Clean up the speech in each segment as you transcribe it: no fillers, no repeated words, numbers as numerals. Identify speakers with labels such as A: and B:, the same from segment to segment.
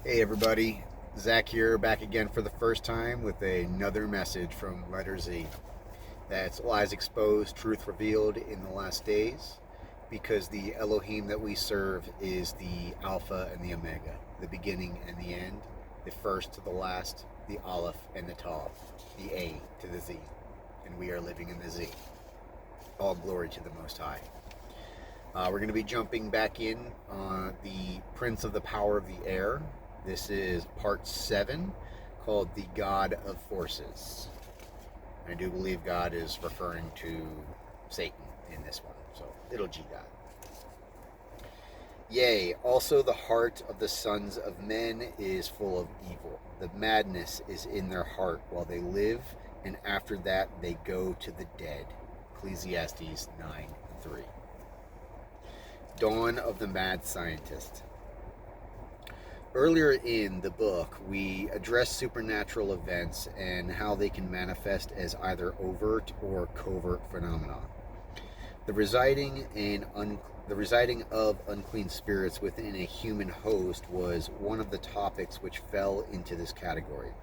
A: Hey everybody, Zach here, back again for the first time with another message from LETR-Z. That's lies exposed, truth revealed in the last days, because the Elohim that we serve is the Alpha and the Omega, the beginning and the end, the first to the last, the Aleph and the Tav, the A to the Z, and we are living in the Z. All glory to the Most High. We're going to be jumping back in on the Prince of the Power of the Air. This is part 7, called The God of Forces. I do believe God is referring to Satan in this one, so little g God. Yea, also the heart of the sons of men is full of evil. The madness is in their heart while they live, and after that they go to the dead. Ecclesiastes 9:3. Dawn of the Mad Scientist. Earlier in the book, we addressed supernatural events and how they can manifest as either overt or covert phenomena. The residing of unclean spirits within a human host was one of the topics which fell into this category.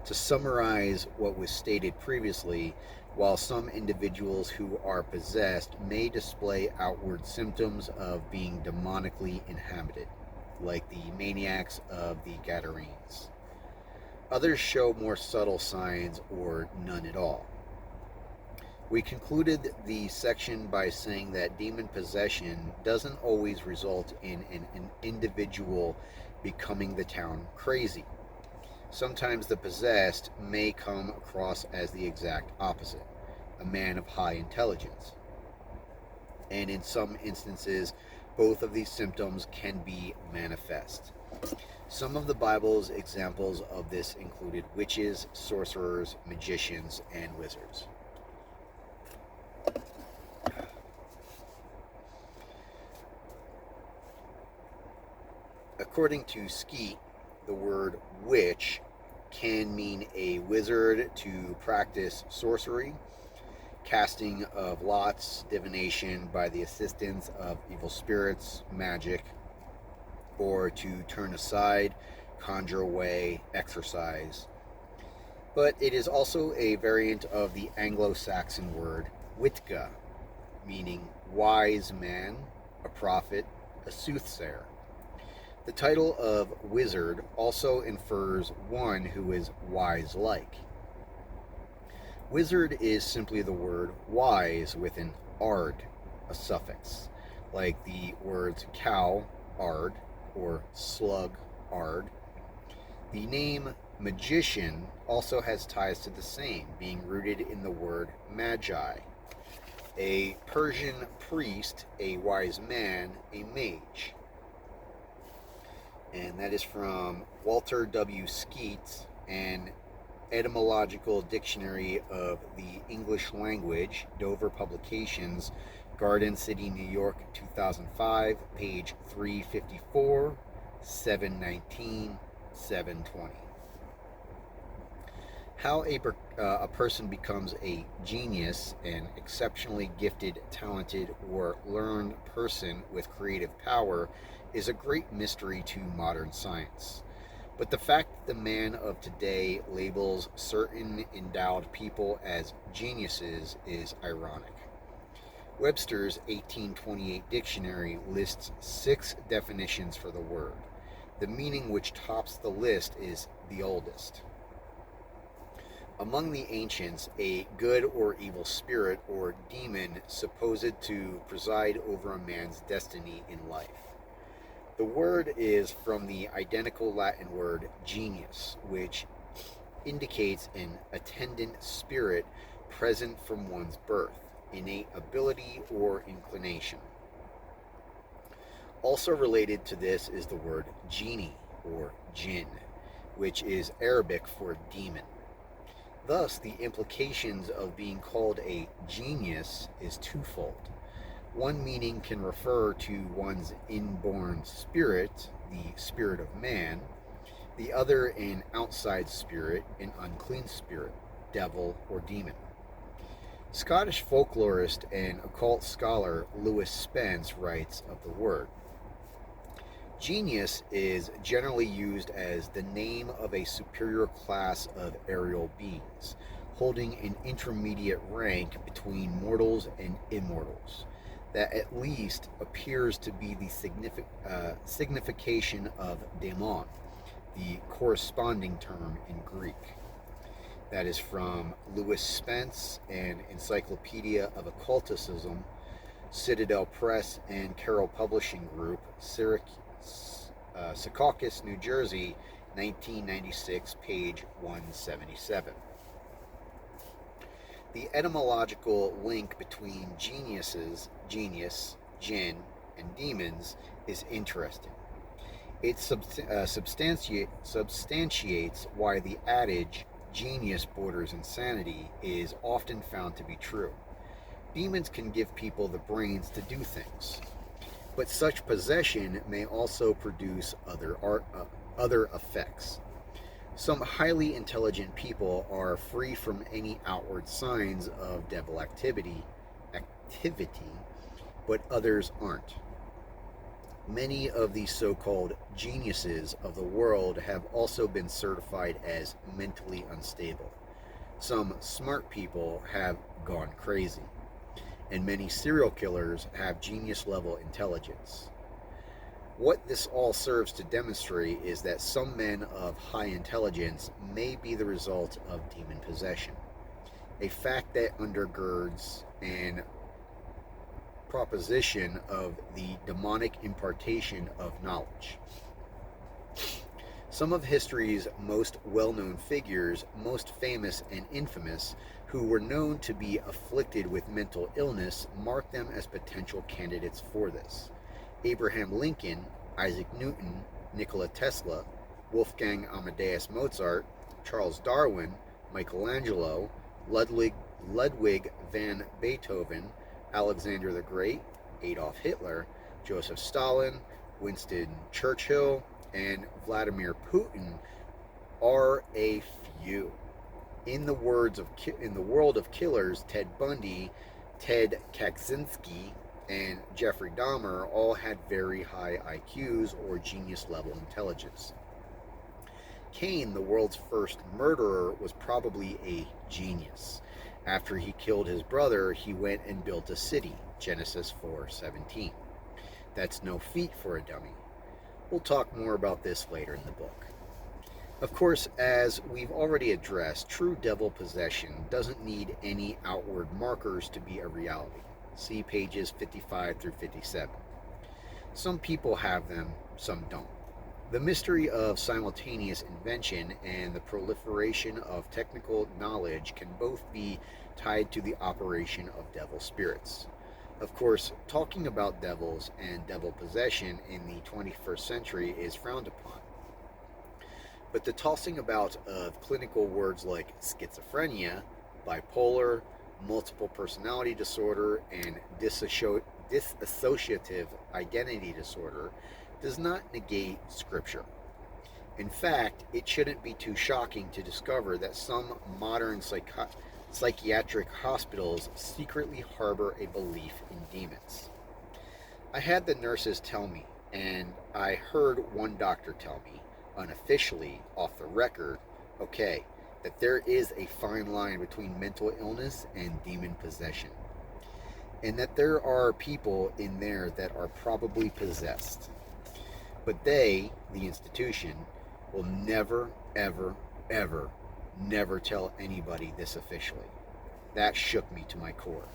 A: To summarize what was stated previously, while some individuals who are possessed may display outward symptoms of being demonically inhabited, like the maniacs of the Gadarenes, others show more subtle signs or none at all. We concluded the section by saying that demon possession doesn't always result in an individual becoming the town crazy. Sometimes the possessed may come across as the exact opposite, a man of high intelligence. And in some instances, both of these symptoms can be manifest. Some of the Bible's examples of this included witches, sorcerers, magicians, and wizards. According to Skeet, the word witch can mean a wizard to practice sorcery, casting of lots, divination by the assistance of evil spirits, magic, or to turn aside, conjure away, exorcise. But it is also a variant of the Anglo-Saxon word witka, meaning wise man, a prophet, a soothsayer. The title of wizard also infers one who is wise-like. Wizard is simply the word wise with an ard, a suffix, like the words cow, ard, or slug, ard. The name magician also has ties to the same, being rooted in the word magi. A Persian priest, a wise man, a mage. And that is from Walter W. Skeet, an Etymological Dictionary of the English Language, Dover Publications, Garden City, New York, 2005, page 354, 719, 720. How a person becomes a genius, an exceptionally gifted, talented, or learned person with creative power is a great mystery to modern science. But the fact that the man of today labels certain endowed people as geniuses is ironic. Webster's 1828 dictionary lists 6 definitions for the word. The meaning which tops the list is the oldest. Among the ancients, a good or evil spirit or demon supposed to preside over a man's destiny in life. The word is from the identical Latin word genius, which indicates an attendant spirit present from one's birth, innate ability or inclination. Also related to this is the word genie or jinn, which is Arabic for demon. Thus, the implications of being called a genius is twofold. One meaning can refer to one's inborn spirit, the spirit of man. The other, an outside spirit, an unclean spirit, devil or demon. Scottish folklorist and occult scholar Lewis Spence writes of the word, Genius is generally used as the name of a superior class of aerial beings, holding an intermediate rank between mortals and immortals. That at least appears to be the signification of daemon, the corresponding term in Greek. That is from Lewis Spence and Encyclopedia of Occulticism, Citadel Press and Carroll Publishing Group, Secaucus, New Jersey, 1996, page 177. The etymological link between genius, jinn, and demons is interesting. It substantiates why the adage, genius borders insanity, is often found to be true. Demons can give people the brains to do things, but such possession may also produce other effects. Some highly intelligent people are free from any outward signs of devil activity, but others aren't. Many of the so-called geniuses of the world have also been certified as mentally unstable. Some smart people have gone crazy, and many serial killers have genius-level intelligence. What this all serves to demonstrate is that some men of high intelligence may be the result of demon possession, a fact that undergirds an proposition of the demonic impartation of knowledge. Some of history's most well-known figures, most famous and infamous, who were known to be afflicted with mental illness, mark them as potential candidates for this. Abraham Lincoln, Isaac Newton, Nikola Tesla, Wolfgang Amadeus Mozart, Charles Darwin, Michelangelo, Ludwig van Beethoven, Alexander the Great, Adolf Hitler, Joseph Stalin, Winston Churchill, and Vladimir Putin are a few. In the world of killers, Ted Bundy, Ted Kaczynski, and Jeffrey Dahmer all had very high IQs or genius-level intelligence. Cain, the world's first murderer, was probably a genius. After he killed his brother, he went and built a city, Genesis 4:17. That's no feat for a dummy. We'll talk more about this later in the book. Of course, as we've already addressed, true devil possession doesn't need any outward markers to be a reality. See pages 55 through 57. Some people have them, some don't. The mystery of simultaneous invention and the proliferation of technical knowledge can both be tied to the operation of devil spirits. Of course, talking about devils and devil possession in the 21st century is frowned upon. But the tossing about of clinical words like schizophrenia, bipolar, multiple personality disorder, and dissociative identity disorder does not negate Scripture. In fact, it shouldn't be too shocking to discover that some modern psychiatric hospitals secretly harbor a belief in demons. I had the nurses tell me, and I heard one doctor tell me, unofficially, off the record, okay, that there is a fine line between mental illness and demon possession, and that there are people in there that are probably possessed. But they, the institution, will never, ever, ever, never tell anybody this officially. That shook me to my core.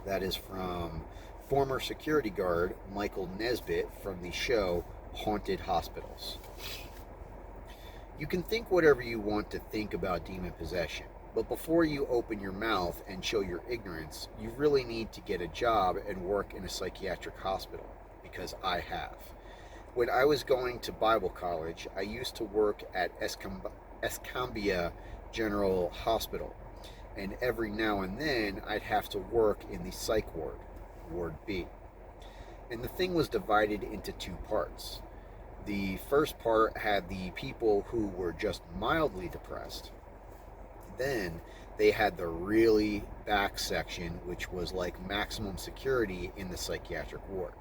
A: That is from former security guard Michael Nesbitt from the show Haunted Hospitals. You can think whatever you want to think about demon possession, but before you open your mouth and show your ignorance, you really need to get a job and work in a psychiatric hospital, because I have. When I was going to Bible college, I used to work at Escambia General Hospital, and every now and then I'd have to work in the psych ward, Ward B. And the thing was divided into two parts. The first part had the people who were just mildly depressed. Then they had the really back section, which was like maximum security in the psychiatric ward.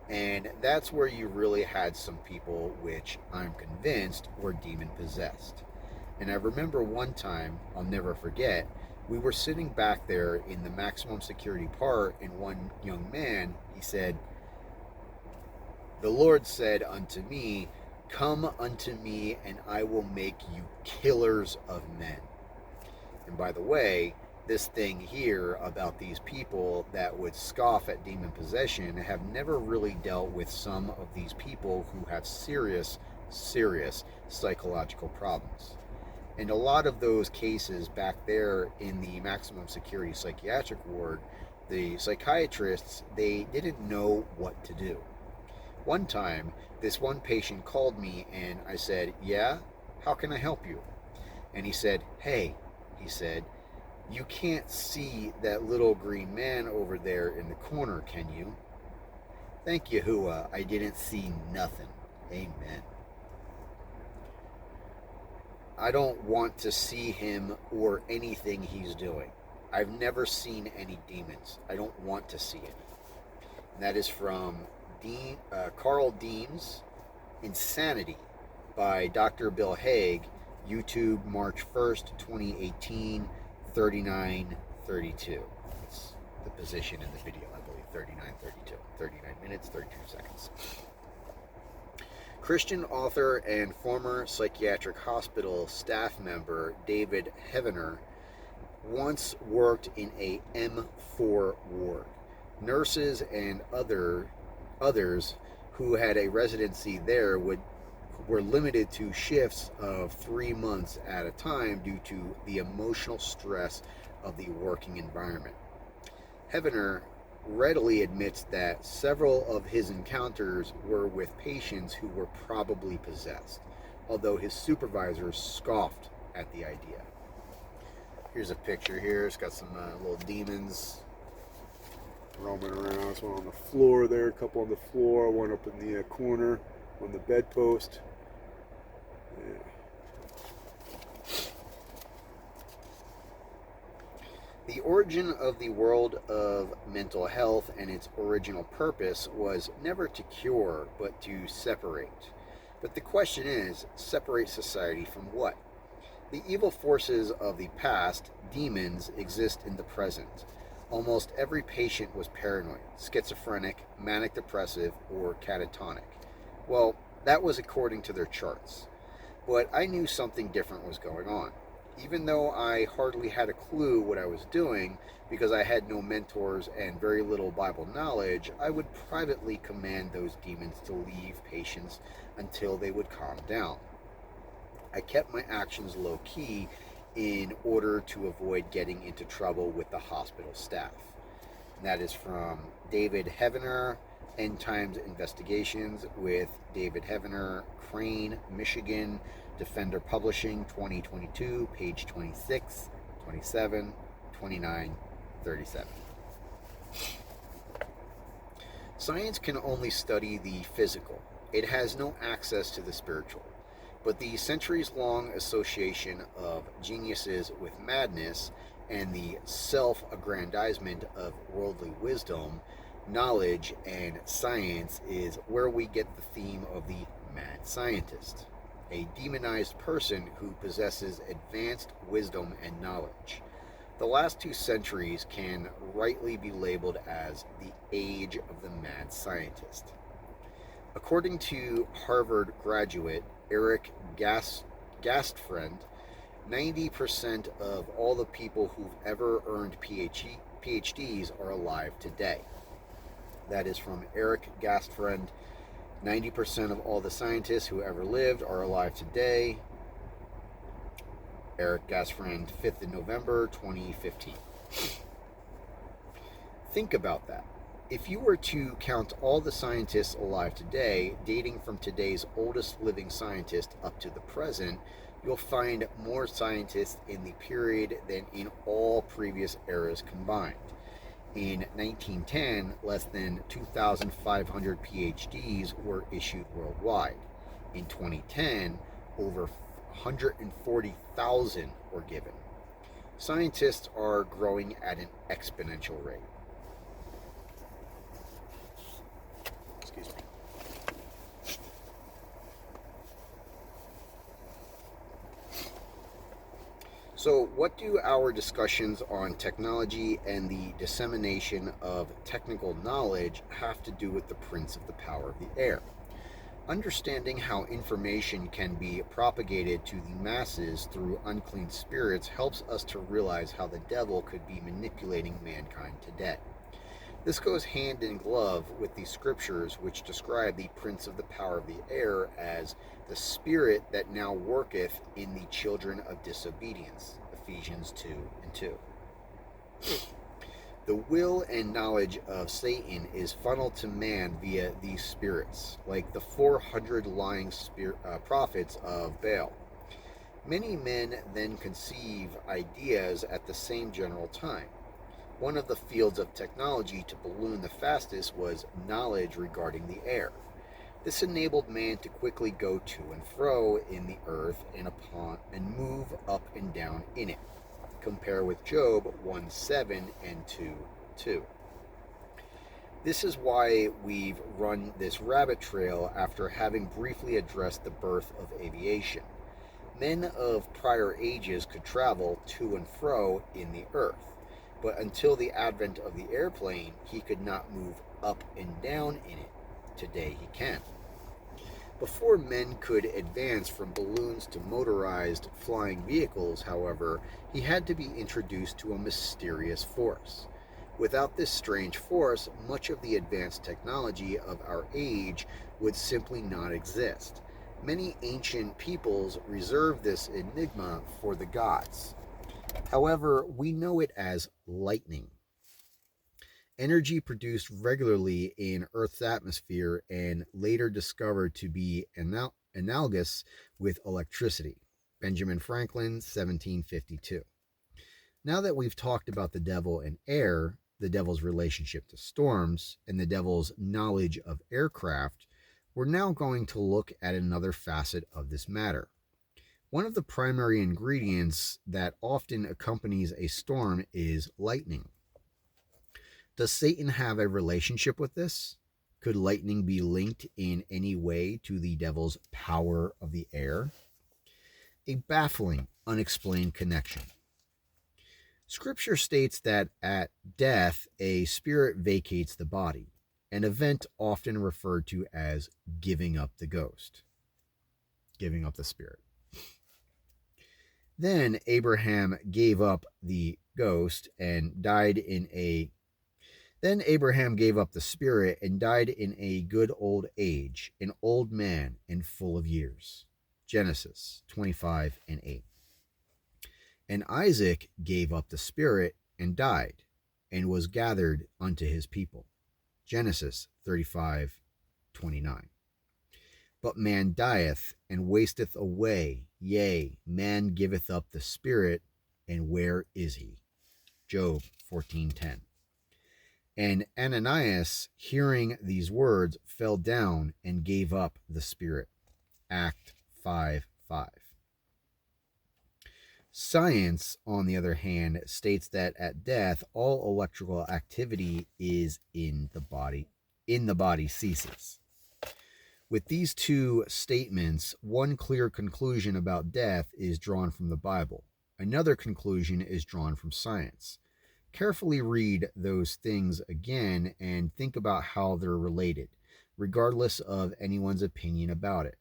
A: And that's where you really had some people which I'm convinced were demon possessed. And I remember one time, I'll never forget, we were sitting back there in the maximum security part, and one young man, he said, "The Lord said unto me, come unto me, and I will make you killers of men." And by the way, this thing here about these people that would scoff at demon possession have never really dealt with some of these people who have serious psychological problems. And a lot of those cases back there in the maximum security psychiatric ward, the psychiatrists, they didn't know what to do. One time, this one patient called me and I said, "Yeah, how can I help you?" And he said, "Hey," he said, "you can't see that little green man over there in the corner, can you?" Thank Yahuwah, I didn't see nothing. Amen. I don't want to see him or anything he's doing. I've never seen any demons. I don't want to see it. And that is from Carl Deems' Insanity by Dr. Bill Haig, YouTube, March 1st, 2018, 39:32. That's the position in the video, I believe, 39:32. 39 minutes, 32 seconds. Christian author and former psychiatric hospital staff member David Heavener once worked in a M4 ward. Nurses and others who had a residency there were limited to shifts of 3 months at a time due to the emotional stress of the working environment. Heavener readily admits that several of his encounters were with patients who were probably possessed, although his supervisors scoffed at the idea. Here's a picture here. It's got some little demons roaming around. There's one on the floor there, a couple on the floor, one up in the corner on the bedpost. Yeah. The origin of the world of mental health and its original purpose was never to cure, but to separate. But the question is, separate society from what? The evil forces of the past, demons, exist in the present. Almost every patient was paranoid, schizophrenic, manic depressive, or catatonic. Well, that was according to their charts. But I knew something different was going on. Even though I hardly had a clue what I was doing, because I had no mentors and very little Bible knowledge, I would privately command those demons to leave patients until they would calm down. I kept my actions low-key in order to avoid getting into trouble with the hospital staff. And that is from David Heavener, End Times Investigations with David Heavener, Crane, Michigan, Defender Publishing, 2022, page 26, 27, 29, 37. Science can only study the physical. It has no access to the spiritual. But the centuries-long association of geniuses with madness and the self-aggrandizement of worldly wisdom, knowledge, and science is where we get the theme of the mad scientist, a demonized person who possesses advanced wisdom and knowledge. The last 2 centuries can rightly be labeled as the age of the mad scientist. According to Harvard graduate Eric Gastfriend, 90% of all the people who've ever earned PhDs are alive today. That is from Eric Gastfriend. 90% of all the scientists who ever lived are alive today. Eric Gastfriend, 5th of November, 2015. Think about that. If you were to count all the scientists alive today, dating from today's oldest living scientist up to the present, you'll find more scientists in the period than in all previous eras combined. In 1910, less than 2,500 PhDs were issued worldwide. In 2010, over 140,000 were given. Scientists are growing at an exponential rate. So, what do our discussions on technology and the dissemination of technical knowledge have to do with the prince of the power of the air? Understanding how information can be propagated to the masses through unclean spirits helps us to realize how the devil could be manipulating mankind today. This goes hand in glove with the scriptures which describe the prince of the power of the air as the spirit that now worketh in the children of disobedience. Ephesians 2 and 2. The will and knowledge of Satan is funneled to man via these spirits, like the 400 lying prophets of Baal. Many men then conceive ideas at the same general time. One of the fields of technology to balloon the fastest was knowledge regarding the air. This enabled man to quickly go to and fro in the earth and move up and down in it. Compare with Job 1:7 and 2:2. This is why we've run this rabbit trail after having briefly addressed the birth of aviation. Men of prior ages could travel to and fro in the earth, but until the advent of the airplane, he could not move up and down in it. Today he can. Before men could advance from balloons to motorized flying vehicles, however, he had to be introduced to a mysterious force. Without this strange force, much of the advanced technology of our age would simply not exist. Many ancient peoples reserved this enigma for the gods. However, we know it as lightning. Energy produced regularly in Earth's atmosphere and later discovered to be analogous with electricity. Benjamin Franklin, 1752. Now that we've talked about the devil and air, the devil's relationship to storms, and the devil's knowledge of aircraft, we're now going to look at another facet of this matter. One of the primary ingredients that often accompanies a storm is lightning. Does Satan have a relationship with this? Could lightning be linked in any way to the devil's power of the air? A baffling, unexplained connection. Scripture states that at death, a spirit vacates the body, an event often referred to as giving up the ghost, giving up the spirit. Then Abraham gave up the ghost and died in a Then Abraham gave up the spirit and died in a good old age, an old man and full of years. Genesis 25 and 8. And Isaac gave up the spirit and died, and was gathered unto his people. Genesis 35:29. But man dieth and wasteth away, yea, man giveth up the spirit, and where is he? Job 14:10. And Ananias, hearing these words, fell down and gave up the spirit. Act 5:5. Science, on the other hand, states that at death, all electrical activity is in the body ceases. With these two statements, one clear conclusion about death is drawn from the Bible. Another conclusion is drawn from science. Carefully read those things again and think about how they're related, regardless of anyone's opinion about it.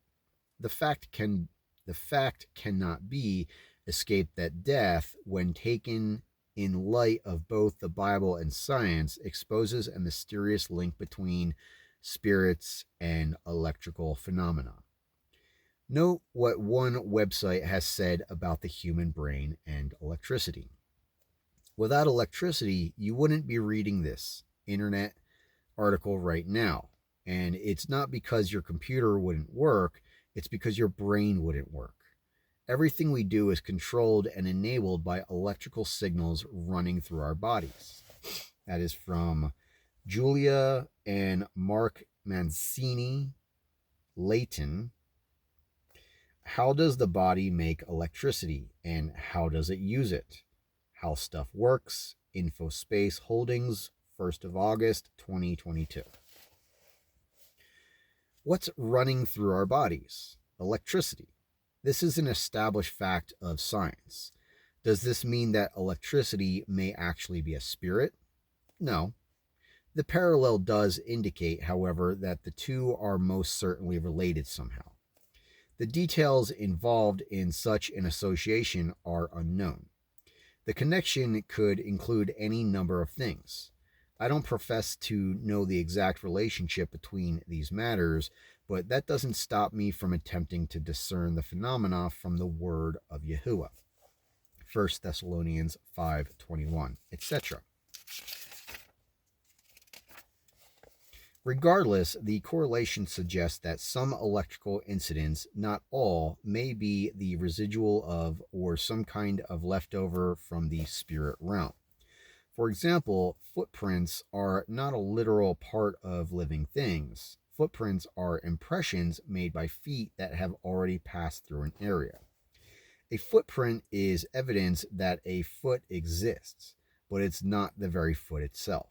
A: The fact cannot be escaped that death, when taken in light of both the Bible and science, exposes a mysterious link between spirits and electrical phenomena. Note what one website has said about the human brain and electricity. Without electricity, you wouldn't be reading this internet article right now. And it's not because your computer wouldn't work, it's because your brain wouldn't work. Everything we do is controlled and enabled by electrical signals running through our bodies. That is from Julia and Mark Mancini Layton. How does the body make electricity, and how does it use it? How Stuff Works, InfoSpace Holdings, 1st of August, 2022. What's running through our bodies? Electricity. This is an established fact of science. Does this mean that electricity may actually be a spirit? No. The parallel does indicate, however, that the two are most certainly related somehow. The details involved in such an association are unknown. The connection could include any number of things. I don't profess to know the exact relationship between these matters, but that doesn't stop me from attempting to discern the phenomena from the word of Yahuwah. 1 Thessalonians 5:21, etc. Regardless, the correlation suggests that some electrical incidents, not all, may be the residual of or some kind of leftover from the spirit realm. For example, footprints are not a literal part of living things. Footprints are impressions made by feet that have already passed through an area. A footprint is evidence that a foot exists, but it's not the very foot itself.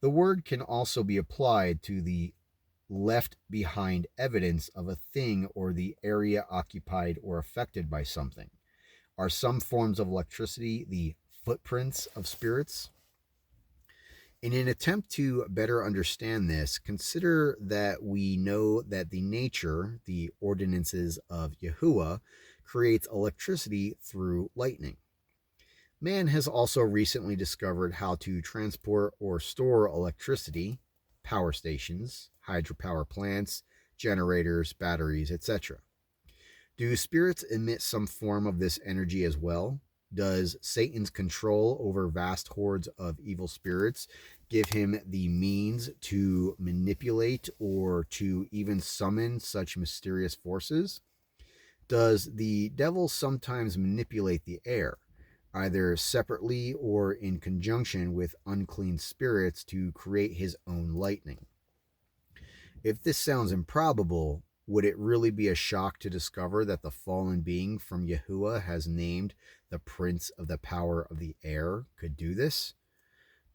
A: The word can also be applied to the left behind evidence of a thing or the area occupied or affected by something. Are some forms of electricity the footprints of spirits? In an attempt to better understand this, consider that we know that the ordinances of Yahuwah, creates electricity through lightning. Man has also recently discovered how to transport or store electricity, power stations, hydropower plants, generators, batteries, etc. Do spirits emit some form of this energy as well? Does Satan's control over vast hordes of evil spirits give him the means to manipulate or to even summon such mysterious forces? Does the devil sometimes manipulate the air, either separately or in conjunction with unclean spirits, to create his own lightning? If this sounds improbable, would it really be a shock to discover that the fallen being from Yahuwah has named the prince of the power of the air could do this?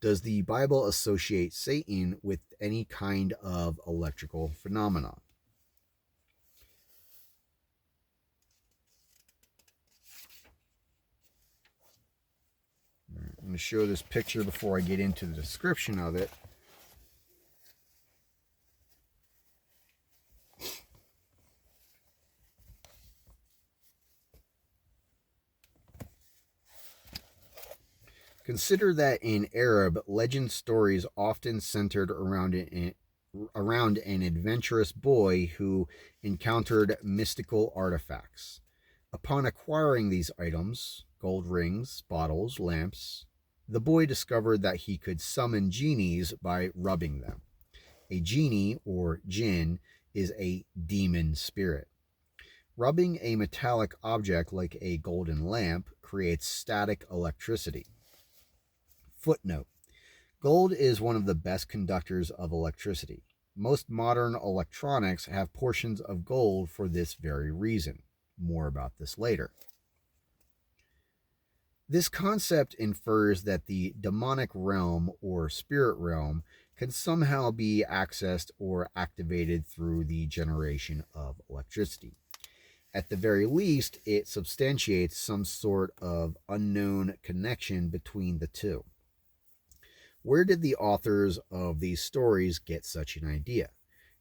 A: Does the Bible associate Satan with any kind of electrical phenomena? I'm going to show this picture before I get into the description of it. Consider that in Arab, legend stories often centered around an adventurous boy who encountered mystical artifacts. Upon acquiring these items, gold rings, bottles, lamps, the boy discovered that he could summon genies by rubbing them. A genie, or jinn, is a demon spirit. Rubbing a metallic object like a golden lamp creates static electricity. Footnote: gold is one of the best conductors of electricity. Most modern electronics have portions of gold for this very reason. More about this later. This concept infers that the demonic realm or spirit realm can somehow be accessed or activated through the generation of electricity. At the very least, it substantiates some sort of unknown connection between the two. Where did the authors of these stories get such an idea?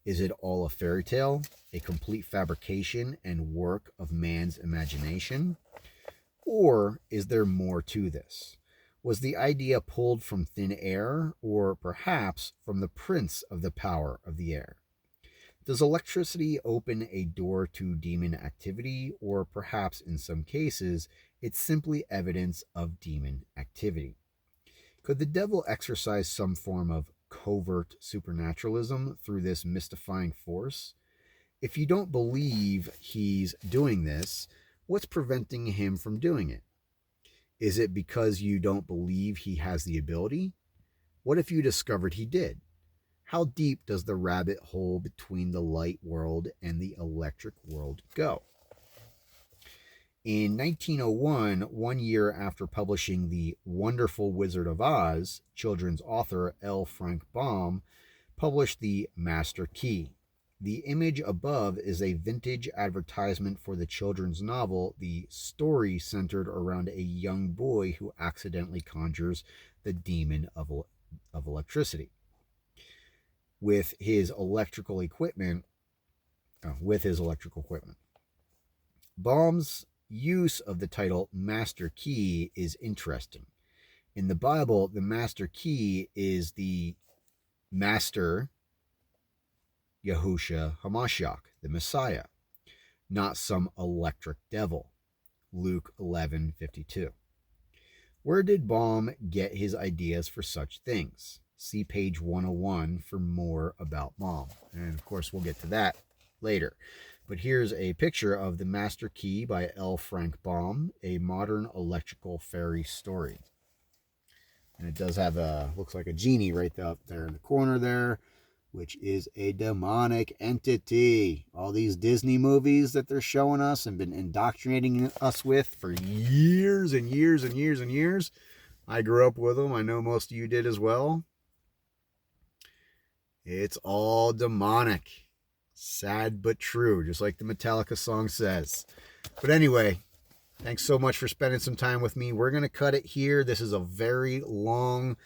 A: Is it all a fairy tale, a complete fabrication and work of man's imagination? Or is there more to this? Was the idea pulled from thin air, or perhaps from the prince of the power of the air? Does electricity open a door to demon activity, or perhaps in some cases, it's simply evidence of demon activity? Could the devil exercise some form of covert supernaturalism through this mystifying force? If you don't believe he's doing this, what's preventing him from doing it? Is it because you don't believe he has the ability? What if you discovered he did? How deep does the rabbit hole between the light world and the electric world go? In 1901, 1 year after publishing The Wonderful Wizard of Oz, children's author L. Frank Baum published The Master Key. The image above is a vintage advertisement for the children's novel, the story centered around a young boy who accidentally conjures the demon of electricity. With his electrical equipment, Baum's use of the title Master Key is interesting. In the Bible, the Master Key is the Master Yahushua Hamashiach, the Messiah, not some electric devil. Luke 11:52. Where did Baum get his ideas for such things? See page 101 for more about Baum. And of course, we'll get to that later. But here's a picture of the Master Key by L. Frank Baum, a modern electrical fairy story. And it does have looks like a genie right up there in the corner there, which is a demonic entity. All these Disney movies that they're showing us and been indoctrinating us with for years and years and years and years. I grew up with them. I know most of you did as well. It's all demonic. Sad but true, just like the Metallica song says. But anyway, thanks so much for spending some time with me. We're going to cut it here. This is a very long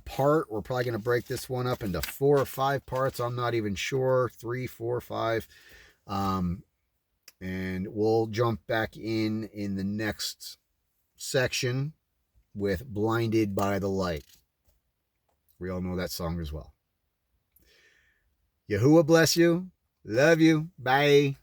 A: part. We're probably going to break this one up into 4 or 5 parts. I'm not even sure. 3, 4, 5. And we'll jump back in the next section with Blinded by the Light. We all know that song as well. Yahuwah bless you. Love you. Bye.